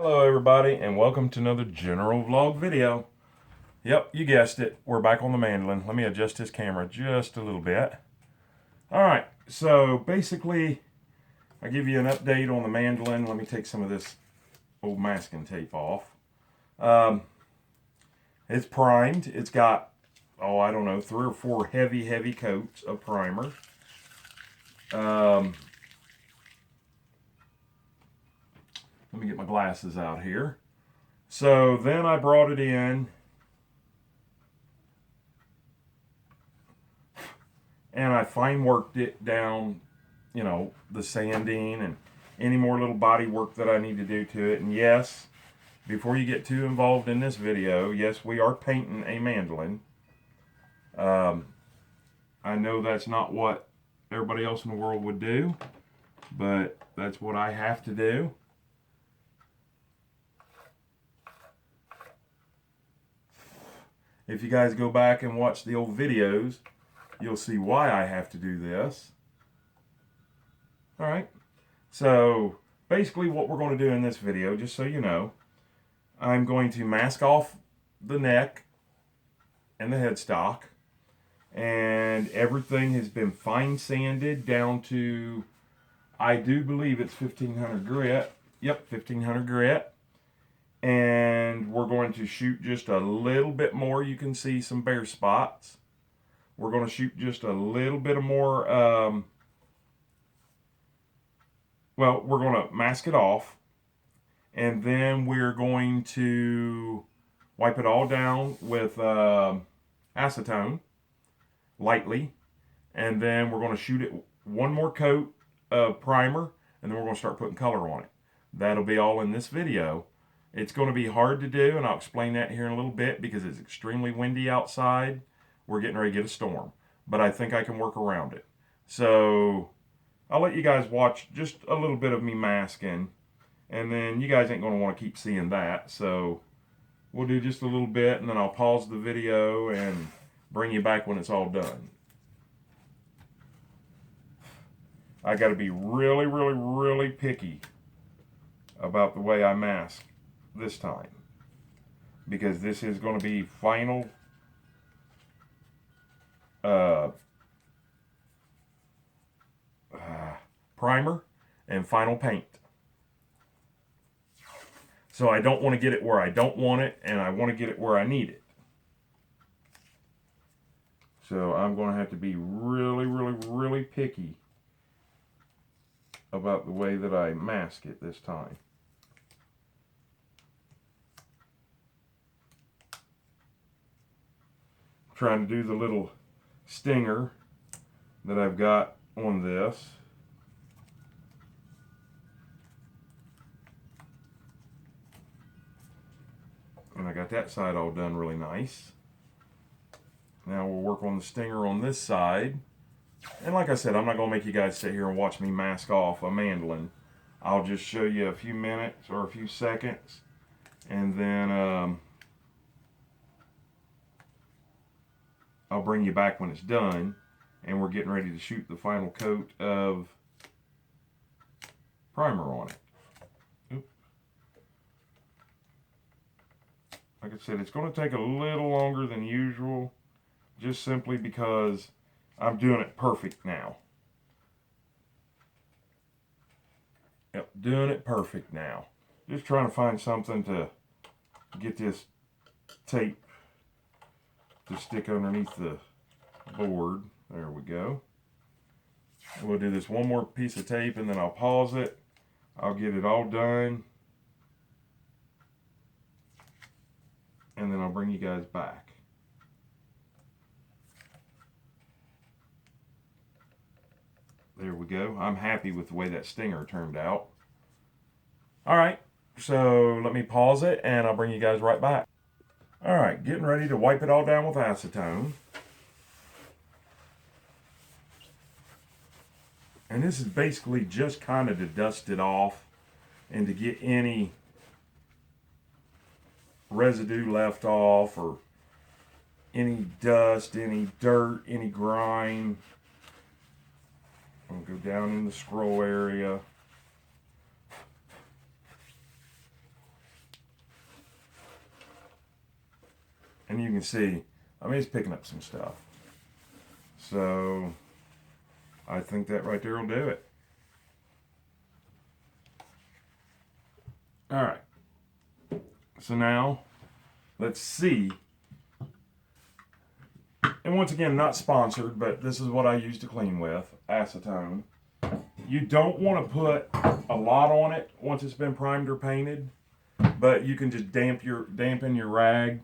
Hello everybody and welcome to another general vlog video. Yep, you guessed it, we're back on the mandolin. Let me adjust this camera just a little bit. Alright, so basically I give you an update on the mandolin. Let me take some of this old masking tape off. It's primed. It's got, I don't know, 3 or 4 heavy coats of primer. Let me get my glasses out here. So then I brought it in and I fine worked it down, you know, the sanding and any more little body work that I need to do to it. And yes, before you get too involved in this video, yes, we are painting a mandolin. I know that's not what everybody else in the world would do, but that's what I have to do. If you guys go back and watch the old videos, you'll see why I have to do this. Alright, so basically what we're going to do in this video, just so you know, I'm going to mask off the neck and the headstock, and everything has been fine sanded down to, I do believe it's 1500 grit. Yep, 1500 grit. And we're going to shoot just a little bit more. You can see some bare spots. We're going to shoot just a little bit of more, well, we're going to mask it off, and then we're going to wipe it all down with acetone lightly, and then we're going to shoot it one more coat of primer, and then we're going to start putting color on it. That'll be all in this video. It's going to be hard to do, and I'll explain that here in a little bit because it's extremely windy outside. We're getting ready to get a storm, but I think I can work around it. So I'll let you guys watch just a little bit of me masking, and then you guys ain't going to want to keep seeing that. So we'll do just a little bit, and then I'll pause the video and bring you back when it's all done. I got to be really picky about the way I mask this time, because this is going to be final primer and final paint. So I don't want to get it where I don't want it, and I want to get it where I need it. So I'm going to have to be really picky about the way that I mask it this time. Trying to do the little stinger that I've got on this. And I got that side all done really nice. Now we'll work on the stinger on this side. And like I said, I'm not going to make you guys sit here and watch me mask off a mandolin. I'll just show you a few minutes or a few seconds, and then I'll bring you back when it's done, and we're getting ready to shoot the final coat of primer on it. Oop. Like I said, it's going to take a little longer than usual, just simply because I'm doing it perfect now. Yep, doing it perfect now. Just trying to find something to get this tape to stick underneath the board. There we go. We'll do this one more piece of tape, and then I'll pause it. I'll get it all done, and then I'll bring you guys back. There we go. I'm happy with the way that stinger turned out. Alright, so let me pause it and I'll bring you guys right back. Alright, getting ready to wipe it all down with acetone. And this is basically just kind of to dust it off and to get any residue left off, or any dust, any dirt, any grime. I'll go down in the scroll area. And you can see, I mean, it's picking up some stuff. So I think that right there will do it. All right. So now let's see. And once again, not sponsored, but this is what I use to clean with, acetone. You don't want to put a lot on it once it's been primed or painted, but you can just dampen your rag,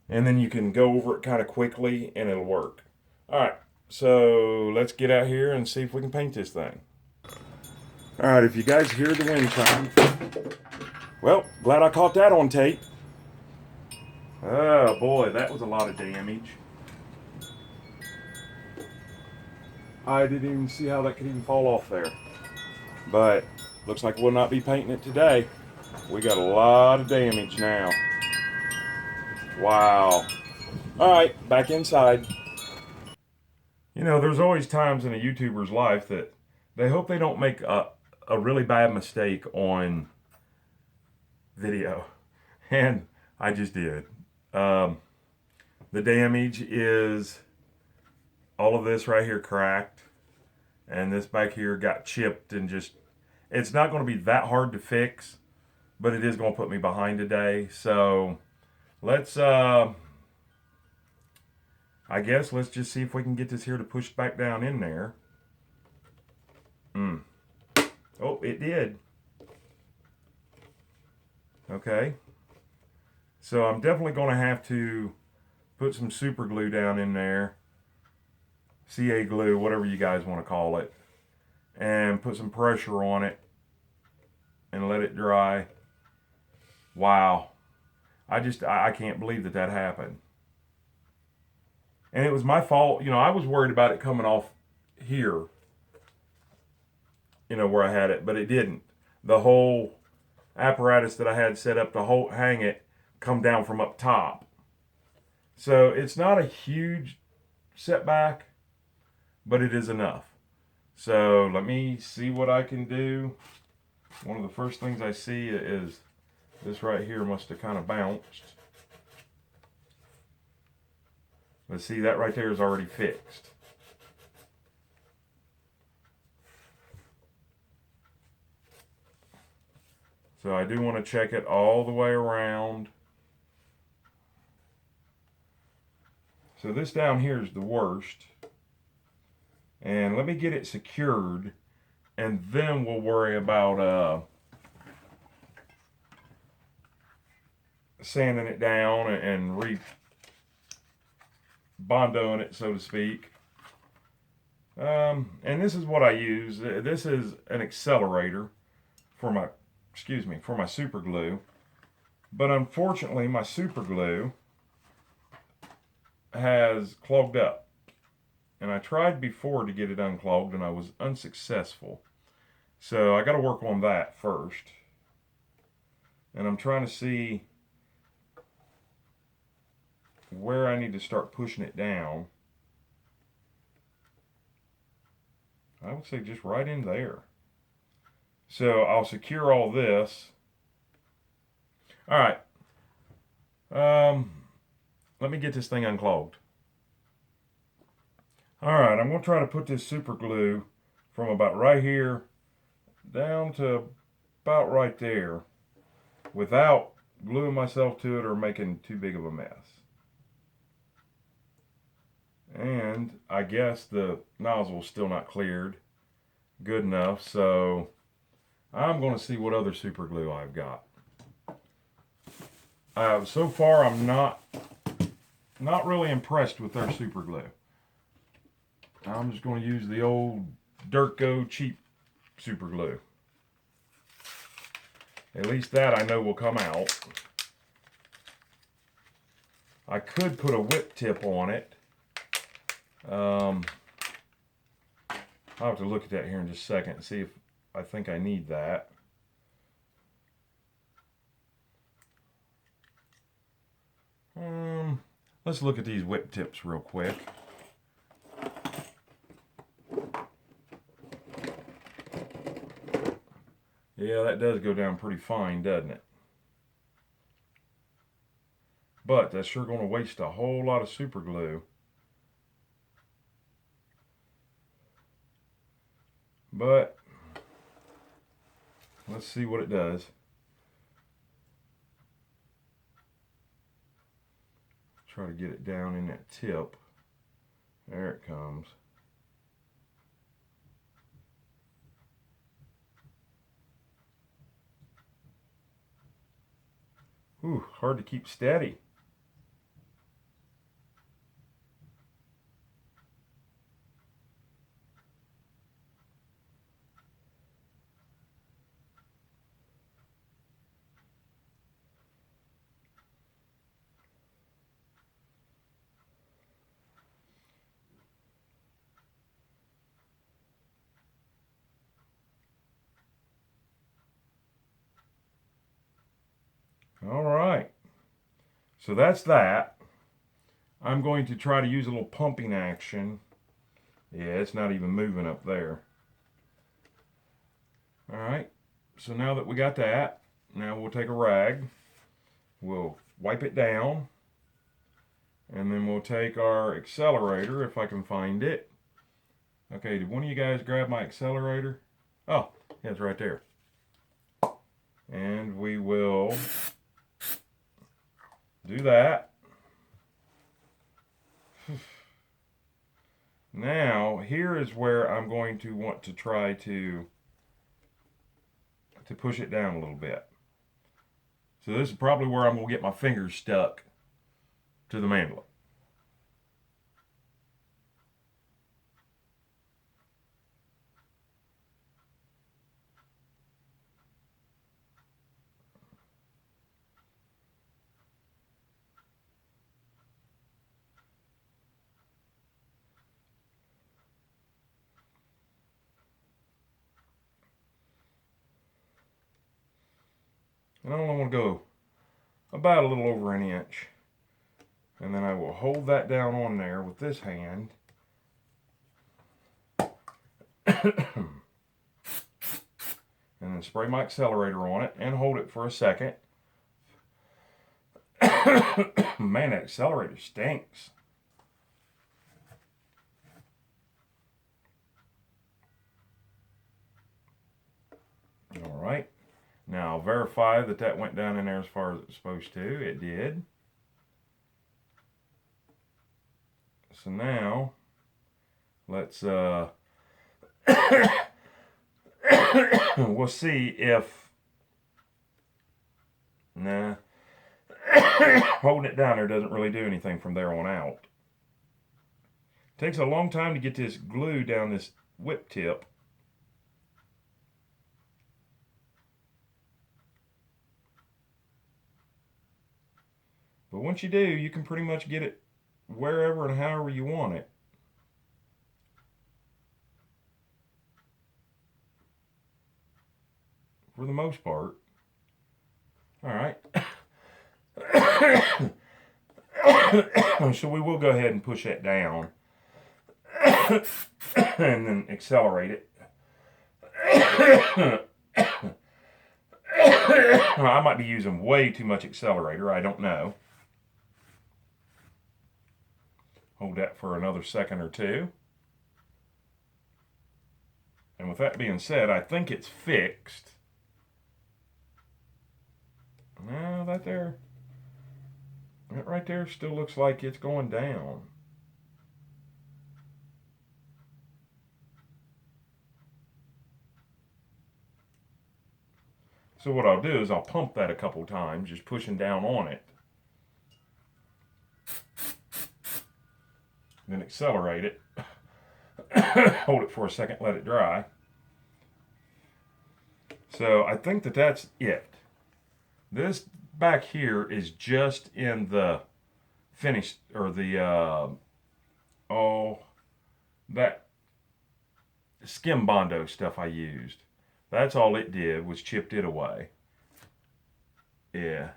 and then you can go over it kind of quickly and it'll work. All right, so let's get out here and see if we can paint this thing. All right, if you guys hear the wind chime, well, glad I caught that on tape. Oh boy, that was a lot of damage. I didn't even see how that could even fall off there. But looks like we'll not be painting it today. We got a lot of damage now. Wow. All right, back inside. You know, there's always times in a YouTuber's life that they hope they don't make a really bad mistake on video. And I just did. The damage is all of this right here cracked. And this back here got chipped and just, it's not going to be that hard to fix, but it is going to put me behind today. So let's, I guess let's just see if we can get this here to push back down in there. Oh, it did. Okay. So I'm definitely going to have to put some super glue down in there. CA glue, whatever you guys want to call it. And put some pressure on it and let it dry. Wow. I can't believe that happened. And it was my fault. You know, I was worried about it coming off here, you know, where I had it, but it didn't. The whole apparatus that I had set up to hang it come down from up top. So it's not a huge setback, but it is enough. So let me see what I can do. One of the first things I see is this right here must have kind of bounced. Let's see, that right there is already fixed. So I do want to check it all the way around. So this down here is the worst. And let me get it secured, and then we'll worry about sanding it down and bondoing it, so to speak. And this is what I use. This is an Accelerator for my super glue. But unfortunately, my super glue has clogged up. And I tried before to get it unclogged, and I was unsuccessful. So I got to work on that first. And I'm trying to see where I need to start pushing it down. I would say just right in there. So I'll secure all this. All right. Let me get this thing unclogged. All right, I'm going to try to put this super glue from about right here down to about right there without gluing myself to it or making too big of a mess. And I guess the nozzle is still not cleared good enough, so I'm going to see what other super glue I've got. So far, I'm not really impressed with their super glue. I'm just going to use the old Dirtco cheap super glue. At least that I know will come out. I could put a whip tip on it. I'll have to look at that here in just a second and see if I think I need that. Let's look at these whip tips real quick. Yeah, that does go down pretty fine, doesn't it? but that's sure going to waste a whole lot of super glue. But let's see what it does. Try to get it down in that tip. There it comes. Ooh, hard to keep steady. All right. So that's that. I'm going to try to use a little pumping action. Yeah, it's not even moving up there. All right. So now that we got that, now we'll take a rag. We'll wipe it down. And then we'll take our accelerator, if I can find it. Okay, did one of you guys grab my accelerator? Oh, yeah, it's right there. And we will do that. Now, here is where I'm going to want to try to push it down a little bit. So this is probably where I'm going to get my fingers stuck to the mandolin. And I only want to go about a little over an inch. And then I will hold that down on there with this hand. And then spray my accelerator on it and hold it for a second. Man, that accelerator stinks. All right. Now verify that that went down in there as far as it's supposed to. It did. So now let's we'll see if holding it down there doesn't really do anything from there on out. It takes a long time to get this glue down this whip tip. But once you do, you can pretty much get it wherever and however you want it. For the most part. All right. So we will go ahead and push that down. And then accelerate it. I might be using way too much accelerator. I don't know. Hold that for another second or two. And with that being said, I think it's fixed. Now that right there still looks like it's going down. So what I'll do is I'll pump that a couple times, just pushing down on it. Then accelerate it. Hold it for a second, let it dry. So I think that that's it. This back here is just in the finished, or the, that skim bondo stuff I used. That's all it did, was chipped it away. Yeah.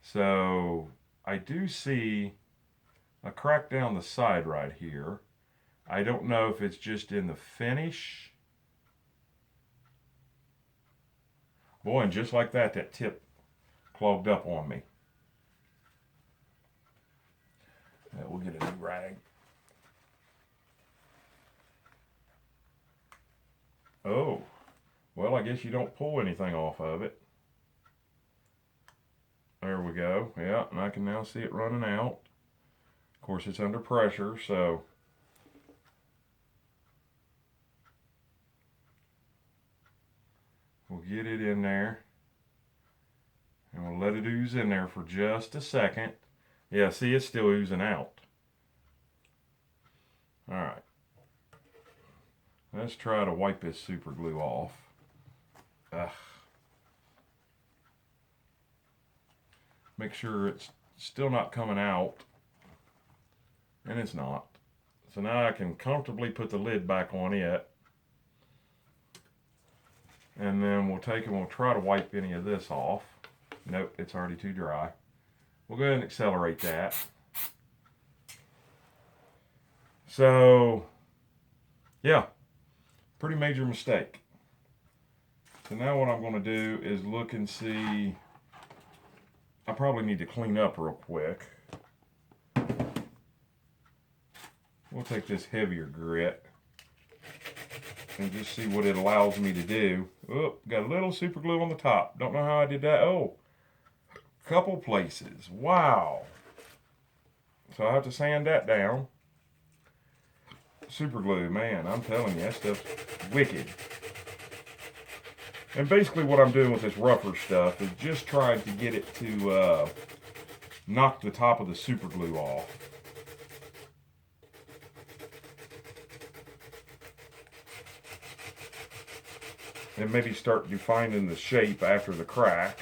So I do see a crack down the side right here. I don't know if it's just in the finish. Boy, and just like that, that tip clogged up on me. We'll get a new rag. Oh, well, I guess you don't pull anything off of it. There we go. Yeah, and I can now see it running out. Of course, it's under pressure, so we'll get it in there. And we'll let it ooze in there for just a second. Yeah, see, it's still oozing out. All right. Let's try to wipe this super glue off. Ugh. Make sure it's still not coming out. And it's not. So now I can comfortably put the lid back on it. And then we'll take and we'll try to wipe any of this off. Nope, it's already too dry. We'll go ahead and accelerate that. So, yeah, pretty major mistake. So now what I'm going to do is look and see. I probably need to clean up real quick. We'll take this heavier grit and just see what it allows me to do. Oh, got a little super glue on the top. Don't know how I did that. Oh, couple places. Wow. So I have to sand that down. Super glue, man, I'm telling you, that stuff's wicked. And basically what I'm doing with this rougher stuff is just trying to get it to knock the top of the super glue off. And maybe start defining the shape after the crack.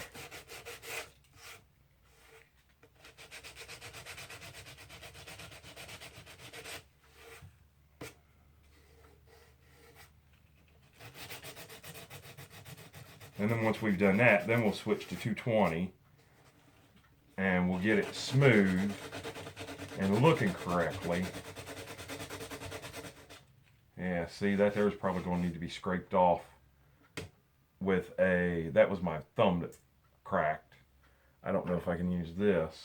And then once we've done that, then we'll switch to 220 and we'll get it smooth and looking correctly. Yeah, see, that there's probably going to need to be scraped off with a, that was my thumb that cracked. I don't know if I can use this.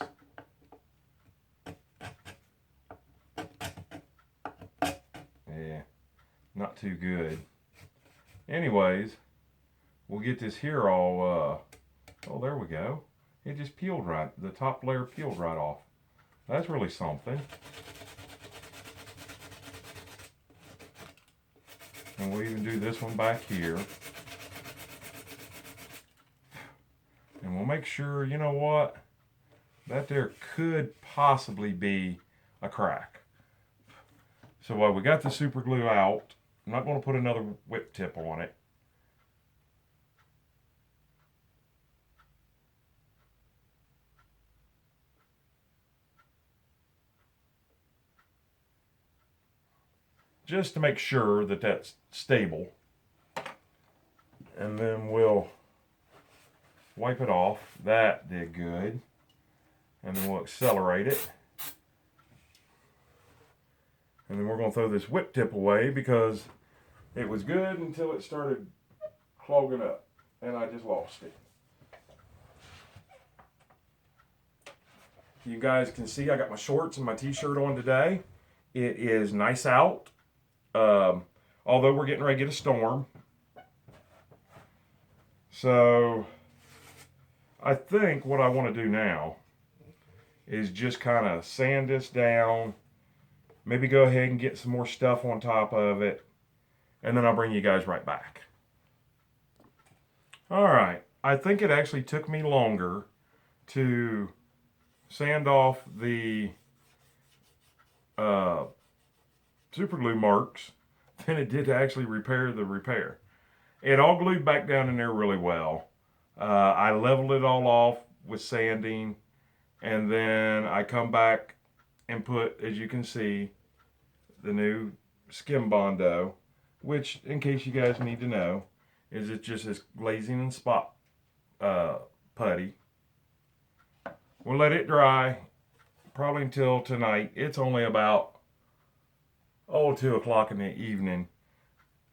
Yeah, not too good. Anyways, we'll get this here all, oh, there we go. It just peeled right, the top layer peeled right off. That's really something. And we'll even do this one back here. And we'll make sure, you know what, that there could possibly be a crack. So while we got the super glue out, I'm not going to put another whip tip on it. Just to make sure that that's stable. And then we'll wipe it off. That did good. And then we'll accelerate it. And then we're going to throw this whip tip away because it was good until it started clogging up. And I just lost it. You guys can see I got my shorts and my t-shirt on today. It is nice out. Although we're getting ready to get a storm. So I think what I want to do now is just kind of sand this down. Maybe go ahead and get some more stuff on top of it. And then I'll bring you guys right back. All right. I think it actually took me longer to sand off the super glue marks than it did to actually repair the repair. It all glued back down in there really well. I leveled it all off with sanding, and then I come back and put, as you can see, the new skim bondo, which, in case you guys need to know, is it's just this glazing and spot putty. We'll let it dry probably until tonight. It's only about 2 o'clock in the evening,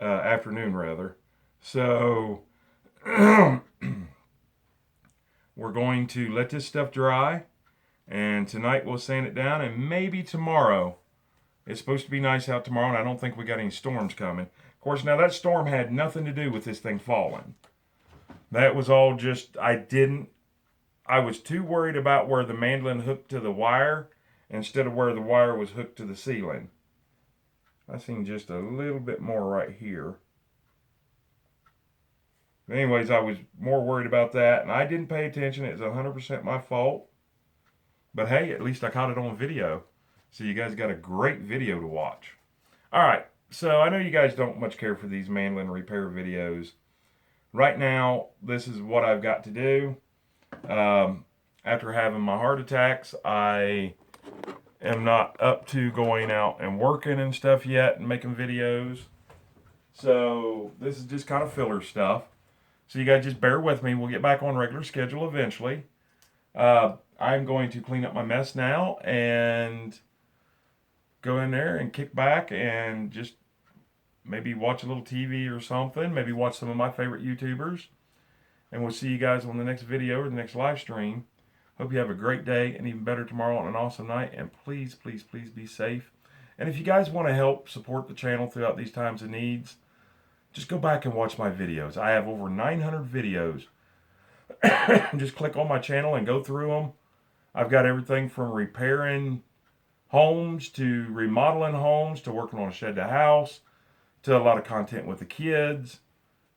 afternoon rather. So we're going to let this stuff dry, And tonight we'll sand it down, and maybe tomorrow. It's supposed to be nice out tomorrow, and I don't think we got any storms coming. Of course, now that storm had nothing to do with this thing falling. That was all just, I was too worried about where the mandolin hooked to the wire instead of where the wire was hooked to the ceiling. I seen just a little bit more right here. But anyways, I was more worried about that, and I didn't pay attention. It was 100% my fault. But hey, at least I caught it on video. So you guys got a great video to watch. Alright, so I know you guys don't much care for these mandolin repair videos. Right now, this is what I've got to do. After having my heart attacks, I am not up to going out and working and stuff yet and making videos. So this is just kind of filler stuff. So you guys just bear with me. We'll get back on regular schedule eventually. I'm going to clean up my mess now and go in there and kick back and just maybe watch a little TV or something. Maybe watch some of my favorite YouTubers. And we'll see you guys on the next video or the next live stream. Hope you have a great day and even better tomorrow and an awesome night. And please, please, please be safe. And if you guys want to help support the channel throughout these times of needs, just go back and watch my videos. I have over 900 videos. Just click on my channel and go through them. I've got everything from repairing homes to remodeling homes to working on a shed to house to a lot of content with the kids.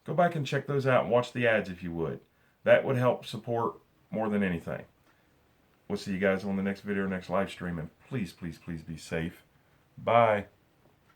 Go back and check those out and watch the ads if you would. That would help support more than anything. We'll see you guys on the next video or next live stream. And please, please, please be safe. Bye.